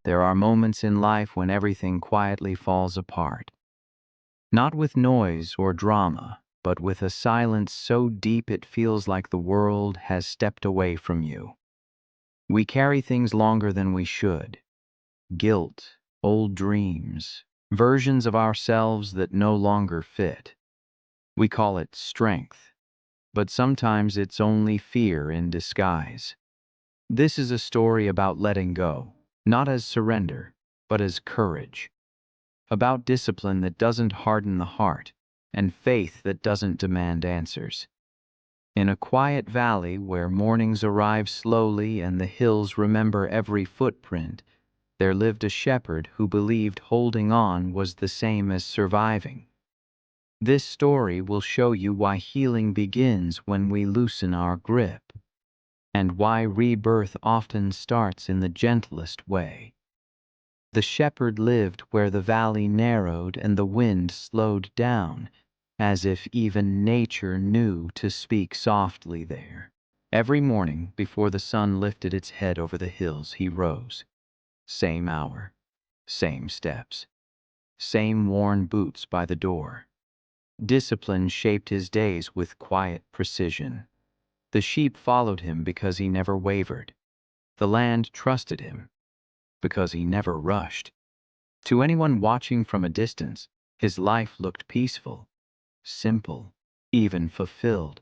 There are moments in life when everything quietly falls apart. Not with noise or drama, but with a silence so deep it feels like the world has stepped away from you. We carry things longer than we should. Guilt, old dreams, versions of ourselves that no longer fit. We call it strength, but sometimes it's only fear in disguise. This is a story about letting go, not as surrender, but as courage. About discipline that doesn't harden the heart, and faith that doesn't demand answers. In a quiet valley where mornings arrive slowly and the hills remember every footprint, there lived a shepherd who believed holding on was the same as surviving. This story will show you why healing begins when we loosen our grip, and why rebirth often starts in the gentlest way. The shepherd lived where the valley narrowed and the wind slowed down, as if even nature knew to speak softly there. Every morning, before the sun lifted its head over the hills, he rose. Same hour, same steps, same worn boots by the door. Discipline shaped his days with quiet precision. The sheep followed him because he never wavered. The land trusted him because he never rushed. To anyone watching from a distance, his life looked peaceful, simple, even fulfilled.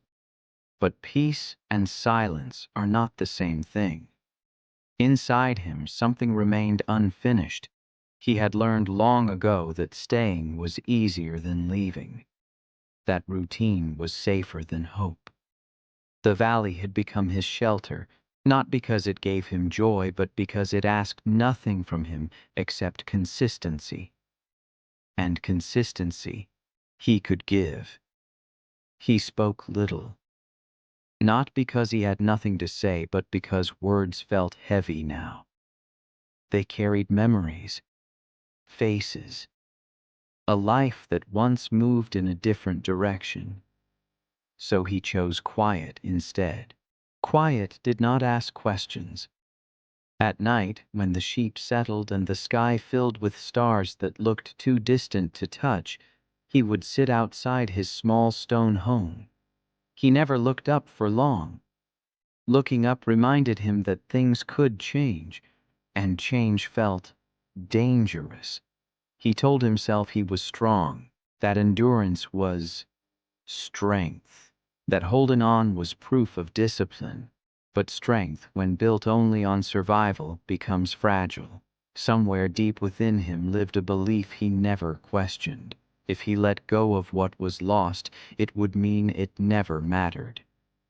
But peace and silence are not the same thing. Inside him, something remained unfinished. He had learned long ago that staying was easier than leaving, that routine was safer than hope. The valley had become his shelter, not because it gave him joy, but because it asked nothing from him except consistency. And consistency he could give. He spoke little, not because he had nothing to say, but because words felt heavy now. They carried memories, faces, a life that once moved in a different direction. So he chose quiet instead. Quiet did not ask questions. At night, when the sheep settled and the sky filled with stars that looked too distant to touch, he would sit outside his small stone home. He never looked up for long. Looking up reminded him that things could change, and change felt dangerous. He told himself he was strong, that endurance was strength, that holding on was proof of discipline. But strength, when built only on survival, becomes fragile. Somewhere deep within him lived a belief he never questioned. If he let go of what was lost, it would mean it never mattered.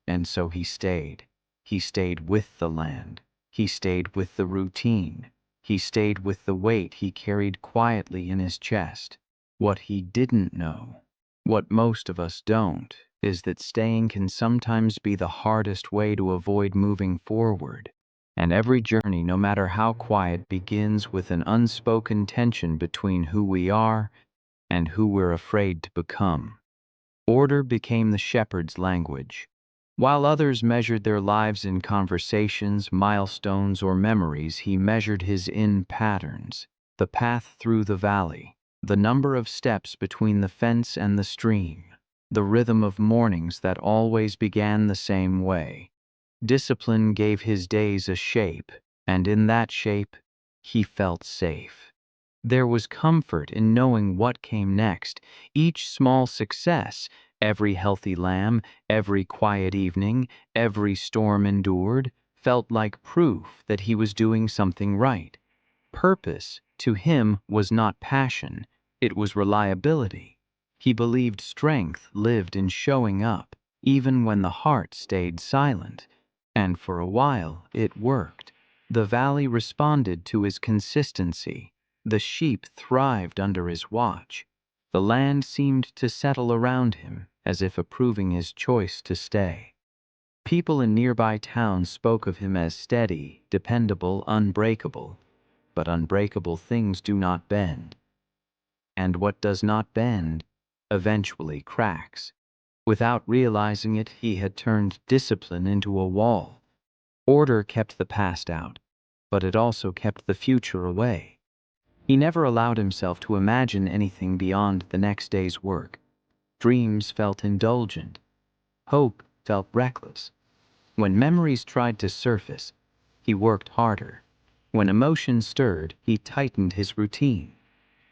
And so he stayed. He stayed with the land. He stayed with the routine. He stayed with the weight he carried quietly in his chest. What he didn't know, what most of us don't, is that staying can sometimes be the hardest way to avoid moving forward. And every journey, no matter how quiet, begins with an unspoken tension between who we are and who we're afraid to become. Order became the shepherd's language. While others measured their lives in conversations, milestones, or memories, he measured his in patterns. The path through the valley, the number of steps between the fence and the stream, the rhythm of mornings that always began the same way. Discipline gave his days a shape, and in that shape, he felt safe. There was comfort in knowing what came next. Each small success, every healthy lamb, every quiet evening, every storm endured, felt like proof that he was doing something right. Purpose, to him, was not passion, it was reliability. He believed strength lived in showing up, even when the heart stayed silent. And for a while, it worked. The valley responded to his consistency. The sheep thrived under his watch. The land seemed to settle around him, as if approving his choice to stay. People in nearby towns spoke of him as steady, dependable, unbreakable. But unbreakable things do not bend. And what does not bend eventually cracks. Without realizing it, he had turned discipline into a wall. Order kept the past out. but it also kept the future away. He never allowed himself to imagine anything beyond the next day's work. Dreams felt indulgent. Hope felt reckless. When memories tried to surface, he worked harder. When emotions stirred, he tightened his routine.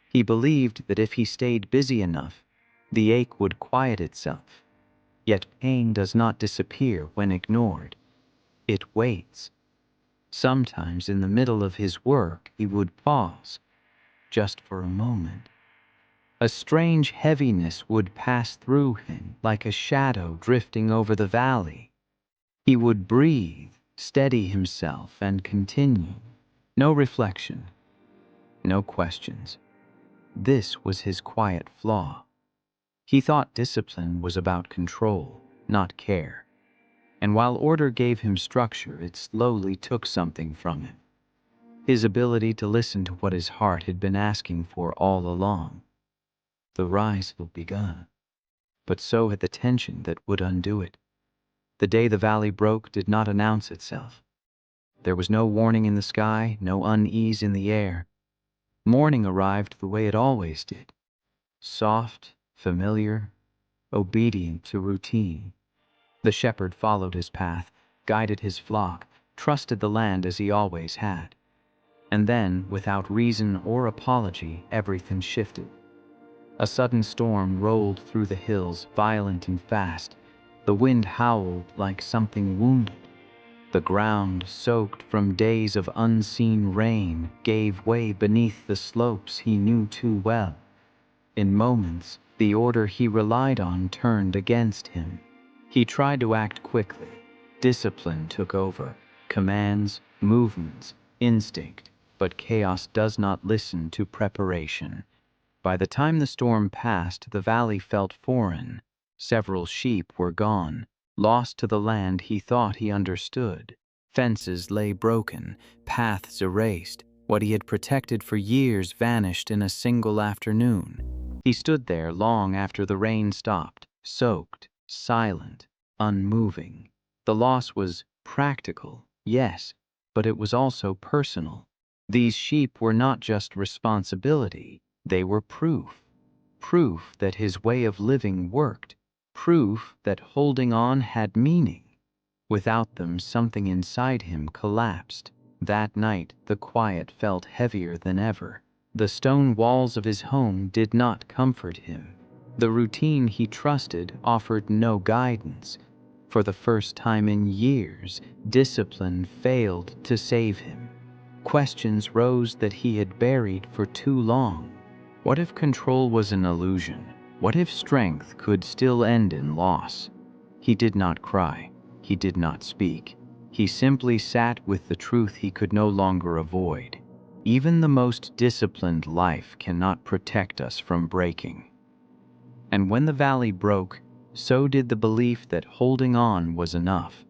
He believed that if he stayed busy enough, the ache would quiet itself. Yet pain does not disappear when ignored. It waits. Sometimes in the middle of his work, he would pause, just for a moment. A strange heaviness would pass through him like a shadow drifting over the valley. He would breathe, steady himself, and continue. No reflection, no questions. This was his quiet flaw. He thought discipline was about control, not care. And while order gave him structure, it slowly took something from him. His ability to listen to what his heart had been asking for all along. The rise had begun, but so had the tension that would undo it. The day the valley broke did not announce itself. There was no warning in the sky, no unease in the air. Morning arrived the way it always did. Soft, familiar, obedient to routine. The shepherd followed his path, guided his flock, trusted the land as he always had. And then, without reason or apology, everything shifted. A sudden storm rolled through the hills, violent and fast. The wind howled like something wounded. The ground, soaked from days of unseen rain, gave way beneath the slopes he knew too well. In moments, the order he relied on turned against him. He tried to act quickly. Discipline took over. Commands, movements, instinct. But chaos does not listen to preparation. By the time the storm passed, the valley felt foreign. Several sheep were gone, lost to the land he thought he understood. Fences lay broken, paths erased. What he had protected for years vanished in a single afternoon. He stood there long after the rain stopped, soaked, silent, unmoving. The loss was practical, yes, but it was also personal. These sheep were not just responsibility, they were proof. Proof that his way of living worked. Proof that holding on had meaning. Without them, something inside him collapsed. That night, the quiet felt heavier than ever. The stone walls of his home did not comfort him. The routine he trusted offered no guidance. For the first time in years, discipline failed to save him. Questions rose that he had buried for too long. What if control was an illusion? What if strength could still end in loss? He did not cry. He did not speak. He simply sat with the truth he could no longer avoid. Even the most disciplined life cannot protect us from breaking. And when the valley broke, so did the belief that holding on was enough.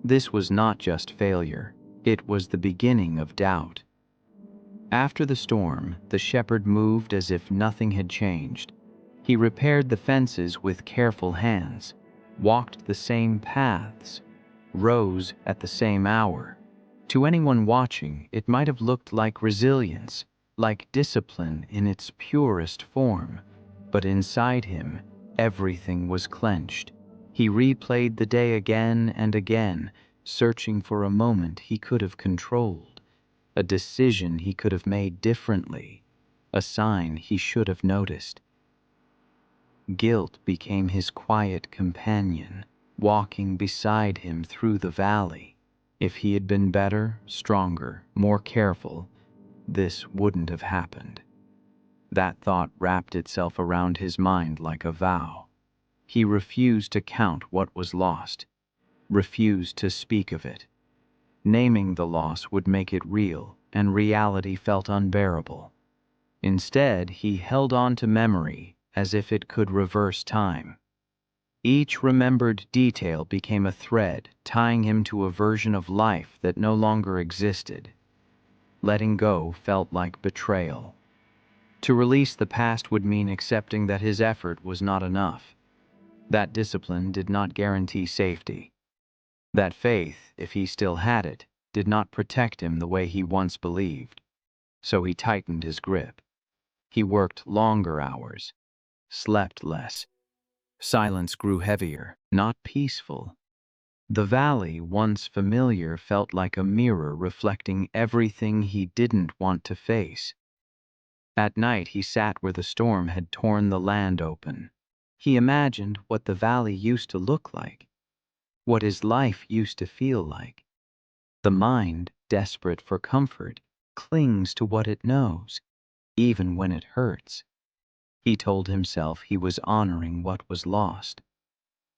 This was not just failure. It was the beginning of doubt. After the storm, the shepherd moved as if nothing had changed. He repaired the fences with careful hands, walked the same paths, rose at the same hour. To anyone watching, it might have looked like resilience, like discipline in its purest form. But inside him, everything was clenched. He replayed the day again and again, searching for a moment he could have controlled, a decision he could have made differently, a sign he should have noticed. Guilt became his quiet companion, walking beside him through the valley. If he had been better, stronger, more careful, this wouldn't have happened. That thought wrapped itself around his mind like a vow. He refused to count what was lost, refused to speak of it. Naming the loss would make it real, and reality felt unbearable. Instead, he held on to memory as if it could reverse time. Each remembered detail became a thread tying him to a version of life that no longer existed. Letting go felt like betrayal. To release the past would mean accepting that his effort was not enough. That discipline did not guarantee safety. That faith, if he still had it, did not protect him the way he once believed, so he tightened his grip. He worked longer hours, slept less. Silence grew heavier, not peaceful. The valley, once familiar, felt like a mirror reflecting everything he didn't want to face. At night he sat where the storm had torn the land open. He imagined what the valley used to look like, what his life used to feel like. The mind, desperate for comfort, clings to what it knows, even when it hurts. He told himself he was honoring what was lost,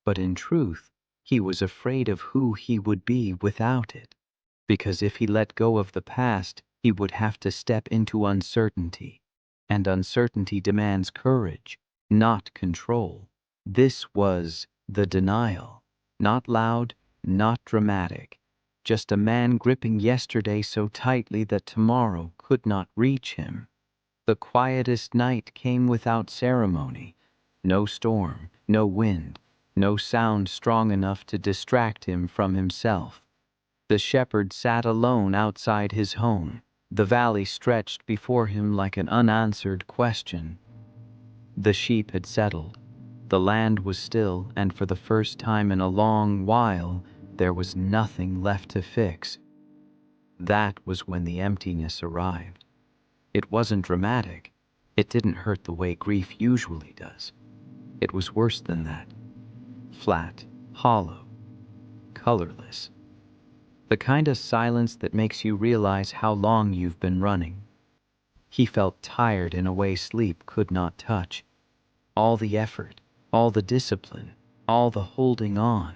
but in truth, he was afraid of who he would be without it. Because if he let go of the past, he would have to step into uncertainty, and uncertainty demands courage, not control. This was the denial, not loud, not dramatic, just a man gripping yesterday so tightly that tomorrow could not reach him. The quietest night came without ceremony. No storm, no wind, no sound strong enough to distract him from himself. The shepherd sat alone outside his home. The valley stretched before him like an unanswered question. The sheep had settled. The land was still, and for the first time in a long while, there was nothing left to fix. That was when the emptiness arrived. It wasn't dramatic. It didn't hurt the way grief usually does. It was worse than that. Flat, hollow, colorless. The kind of silence that makes you realize how long you've been running. He felt tired in a way sleep could not touch. All the effort, all the discipline, all the holding on,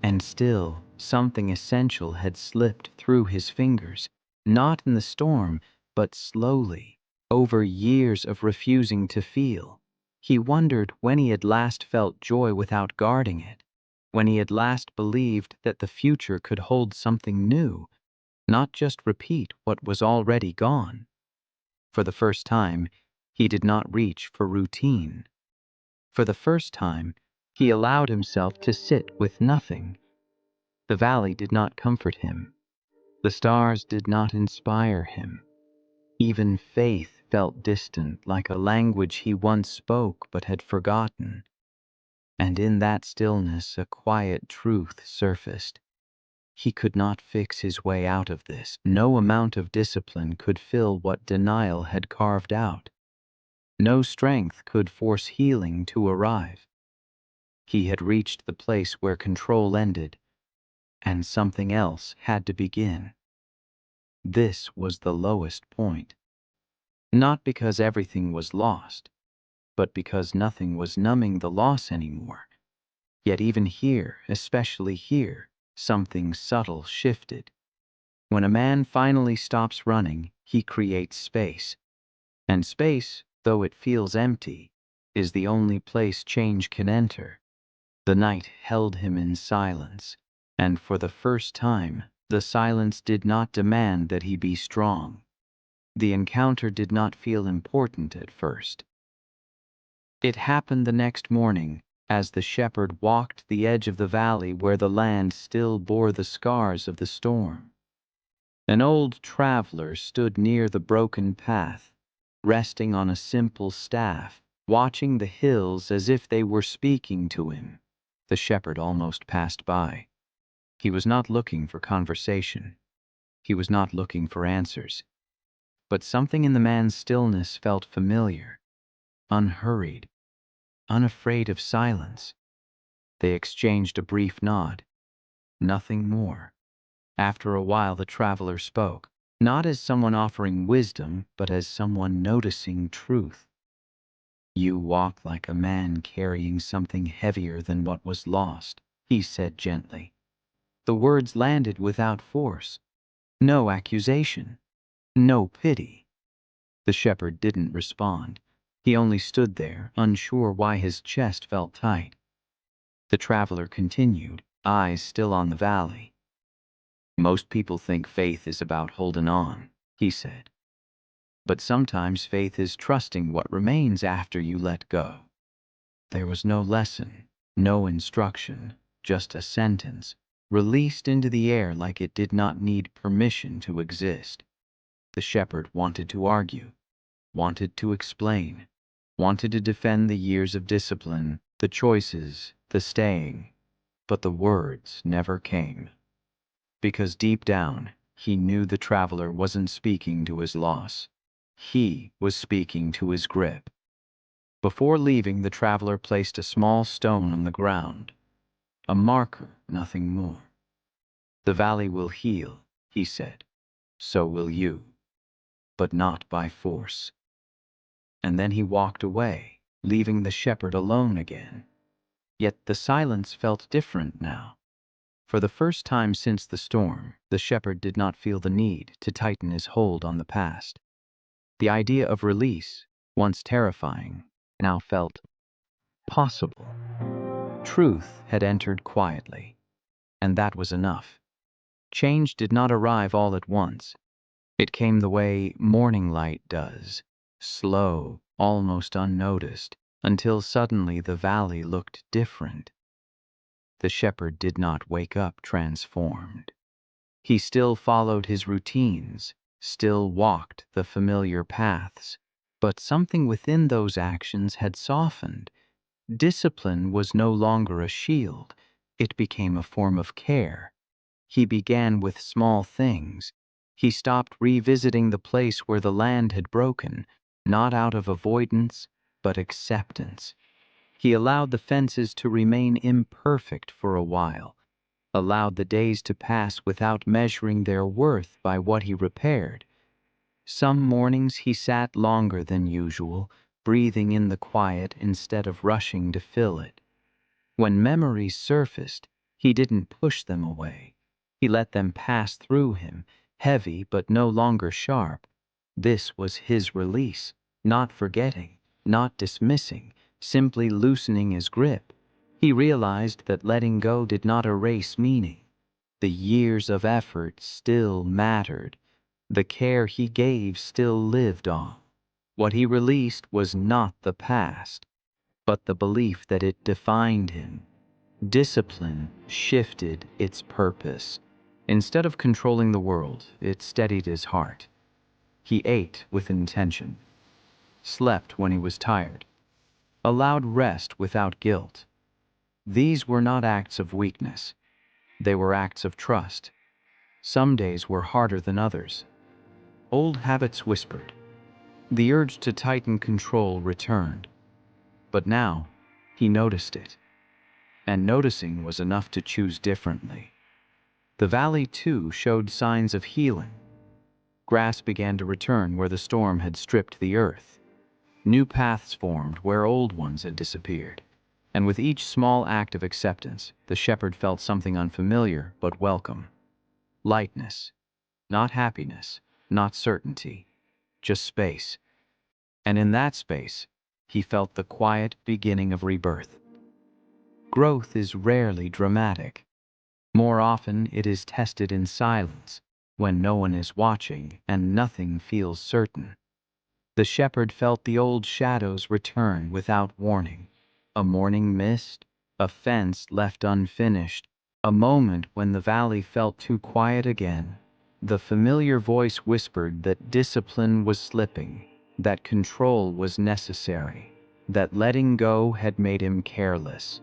and still something essential had slipped through his fingers, not in the storm, but slowly, over years of refusing to feel. He wondered when he had last felt joy without guarding it, when he had last believed that the future could hold something new, not just repeat what was already gone. For the first time, he did not reach for routine. For the first time, he allowed himself to sit with nothing. The valley did not comfort him. The stars did not inspire him. Even faith felt distant, like a language he once spoke but had forgotten. And in that stillness, a quiet truth surfaced. He could not fix his way out of this. No amount of discipline could fill what denial had carved out. No strength could force healing to arrive. He had reached the place where control ended, and something else had to begin. This was the lowest point. Not because everything was lost, but because nothing was numbing the loss anymore. Yet even here, especially here, something subtle shifted. When a man finally stops running, he creates space. And space, though it feels empty, is the only place change can enter. The night held him in silence, and for the first time, the silence did not demand that he be strong. The encounter did not feel important at first. It happened the next morning, as the shepherd walked the edge of the valley where the land still bore the scars of the storm. An old traveler stood near the broken path, resting on a simple staff, watching the hills as if they were speaking to him. The shepherd almost passed by. He was not looking for conversation. He was not looking for answers. But something in the man's stillness felt familiar, unhurried, unafraid of silence. They exchanged a brief nod. Nothing more. After a while the traveler spoke, not as someone offering wisdom, but as someone noticing truth. "You walk like a man carrying something heavier than what was lost," he said gently. The words landed without force. No accusation. No pity. The shepherd didn't respond. He only stood there, unsure why his chest felt tight. The traveler continued, eyes still on the valley. "Most people think faith is about holding on," he said. "But sometimes faith is trusting what remains after you let go." There was no lesson, no instruction, just a sentence, released into the air like it did not need permission to exist. The shepherd wanted to argue, wanted to explain, wanted to defend the years of discipline, the choices, the staying, but the words never came. Because deep down, he knew the traveler wasn't speaking to his loss. He was speaking to his grip. Before leaving, the traveler placed a small stone on the ground, a marker, nothing more. "The valley will heal," he said. "So will you, but not by force." And then he walked away, leaving the shepherd alone again. Yet the silence felt different now. For the first time since the storm, the shepherd did not feel the need to tighten his hold on the past. The idea of release, once terrifying, now felt possible. Truth had entered quietly, and that was enough. Change did not arrive all at once. It came the way morning light does, slow, almost unnoticed, until suddenly the valley looked different. The shepherd did not wake up transformed. He still followed his routines, still walked the familiar paths, but something within those actions had softened. Discipline was no longer a shield, it became a form of care. He began with small things. He stopped revisiting the place where the land had broken, not out of avoidance, but acceptance. He allowed the fences to remain imperfect for a while, allowed the days to pass without measuring their worth by what he repaired. Some mornings he sat longer than usual, breathing in the quiet instead of rushing to fill it. When memories surfaced, he didn't push them away. He let them pass through him, heavy but no longer sharp. This was his release, not forgetting, not dismissing, simply loosening his grip. He realized that letting go did not erase meaning. The years of effort still mattered. The care he gave still lived on. What he released was not the past, but the belief that it defined him. Discipline shifted its purpose. Instead of controlling the world, it steadied his heart. He ate with intention, slept when he was tired, allowed rest without guilt. These were not acts of weakness. They were acts of trust. Some days were harder than others. Old habits whispered. The urge to tighten control returned. But now, he noticed it. And noticing was enough to choose differently. The valley, too, showed signs of healing. Grass began to return where the storm had stripped the earth. New paths formed where old ones had disappeared. And with each small act of acceptance, the shepherd felt something unfamiliar but welcome. Lightness. Not happiness, not certainty, just space. And in that space, he felt the quiet beginning of rebirth. Growth is rarely dramatic. More often, it is tested in silence, when no one is watching and nothing feels certain. The shepherd felt the old shadows return without warning. A morning mist, a fence left unfinished, a moment when the valley felt too quiet again. The familiar voice whispered that discipline was slipping, that control was necessary, that letting go had made him careless.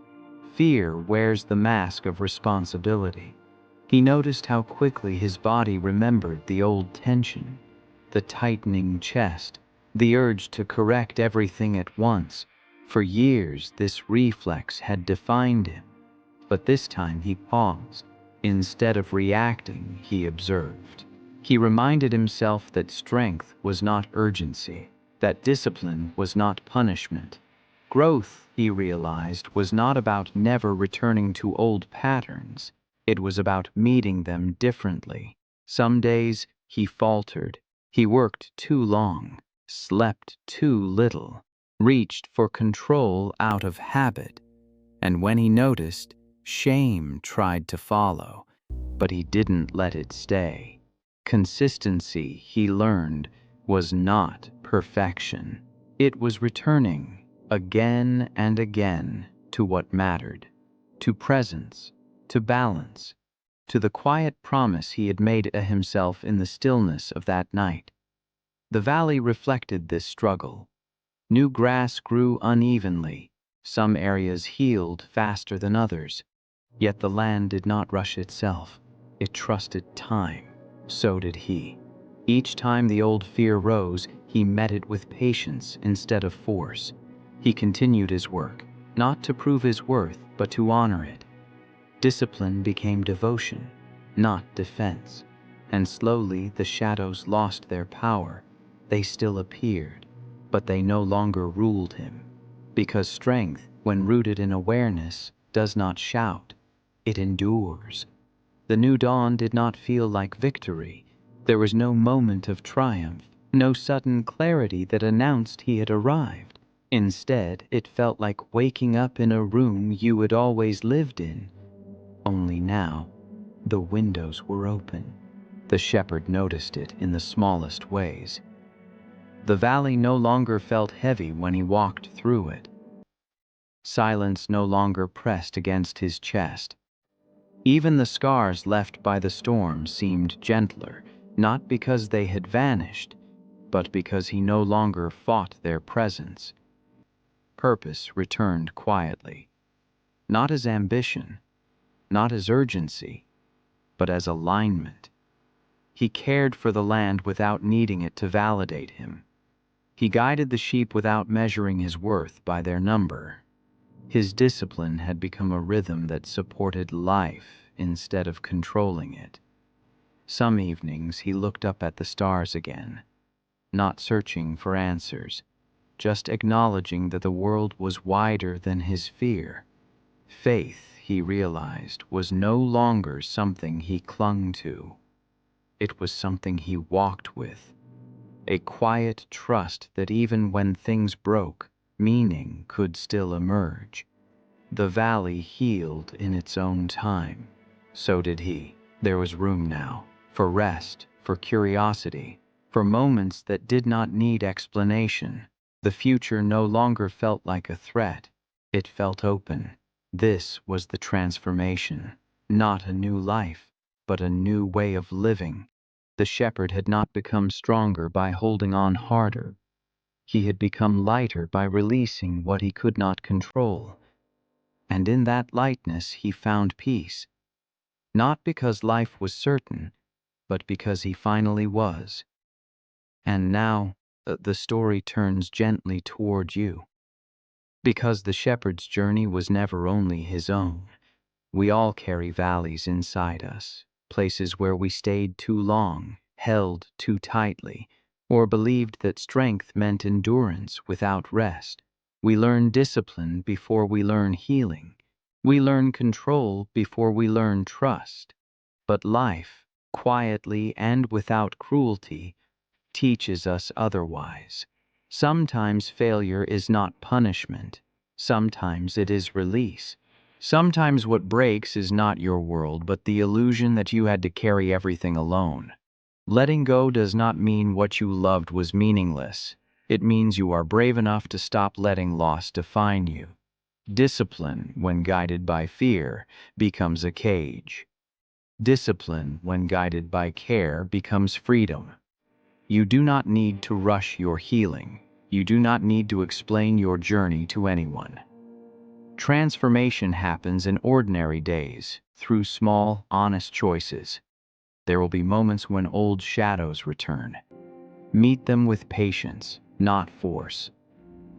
Fear wears the mask of responsibility. He noticed how quickly his body remembered the old tension, the tightening chest, the urge to correct everything at once. For years, this reflex had defined him. But this time he paused. Instead of reacting, he observed. He reminded himself that strength was not urgency, that discipline was not punishment. Growth, he realized, was not about never returning to old patterns. It was about meeting them differently. Some days he faltered. He worked too long, slept too little, reached for control out of habit. And when he noticed, shame tried to follow, but he didn't let it stay. Consistency, he learned, was not perfection. It was returning, again and again, to what mattered, to presence, to balance. to the quiet promise he had made to himself in the stillness of that night. The valley reflected this struggle. New grass grew unevenly, some areas healed faster than others, yet the land did not rush itself. It trusted time. So did he. Each time the old fear rose, he met it with patience instead of force. He continued his work, not to prove his worth, but to honor it. Discipline became devotion, not defense. And slowly the shadows lost their power. They still appeared, but they no longer ruled him. Because strength, when rooted in awareness, does not shout. It endures. The new dawn did not feel like victory. There was no moment of triumph, no sudden clarity that announced he had arrived. Instead, it felt like waking up in a room you had always lived in. Only now, the windows were open. The shepherd noticed it in the smallest ways. The valley no longer felt heavy when he walked through it. Silence no longer pressed against his chest. Even the scars left by the storm seemed gentler, not because they had vanished, but because he no longer fought their presence. Purpose returned quietly, not as ambition, not as urgency, but as alignment. He cared for the land without needing it to validate him. He guided the sheep without measuring his worth by their number. His discipline had become a rhythm that supported life instead of controlling it. Some evenings he looked up at the stars again, not searching for answers, just acknowledging that the world was wider than his fear. Faith, he realized, was no longer something he clung to. It was something he walked with, a quiet trust that even when things broke, meaning could still emerge. The valley healed in its own time. So did he. There was room now, for rest, for curiosity, for moments that did not need explanation. The future no longer felt like a threat. It felt open. This was the transformation. Not a new life, but a new way of living. The shepherd had not become stronger by holding on harder. He had become lighter by releasing what he could not control. And in that lightness he found peace. Not because life was certain, but because he finally was. And now, the story turns gently toward you. Because the shepherd's journey was never only his own. We all carry valleys inside us, places where we stayed too long, held too tightly, or believed that strength meant endurance without rest. We learn discipline before we learn healing. We learn control before we learn trust. But life, quietly and without cruelty, teaches us otherwise. Sometimes failure is not punishment. Sometimes it is release. Sometimes what breaks is not your world, but the illusion that you had to carry everything alone. Letting go does not mean what you loved was meaningless. It means you are brave enough to stop letting loss define you. Discipline, when guided by fear, becomes a cage. Discipline, when guided by care, becomes freedom. You do not need to rush your healing. You do not need to explain your journey to anyone. Transformation happens in ordinary days, through small, honest choices. There will be moments when old shadows return. Meet them with patience, not force.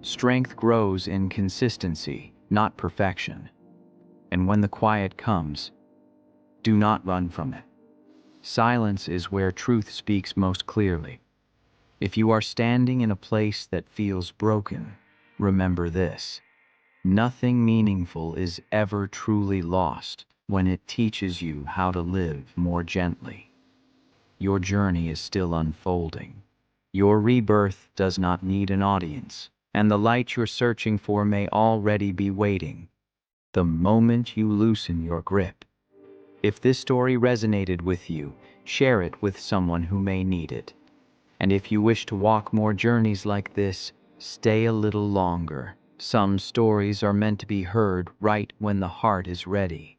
Strength grows in consistency, not perfection. And when the quiet comes, do not run from it. Silence is where truth speaks most clearly. If you are standing in a place that feels broken, remember this. Nothing meaningful is ever truly lost when it teaches you how to live more gently. Your journey is still unfolding. Your rebirth does not need an audience, and the light you're searching for may already be waiting. The moment you loosen your grip. If this story resonated with you, share it with someone who may need it. And if you wish to walk more journeys like this, stay a little longer. Some stories are meant to be heard right when the heart is ready.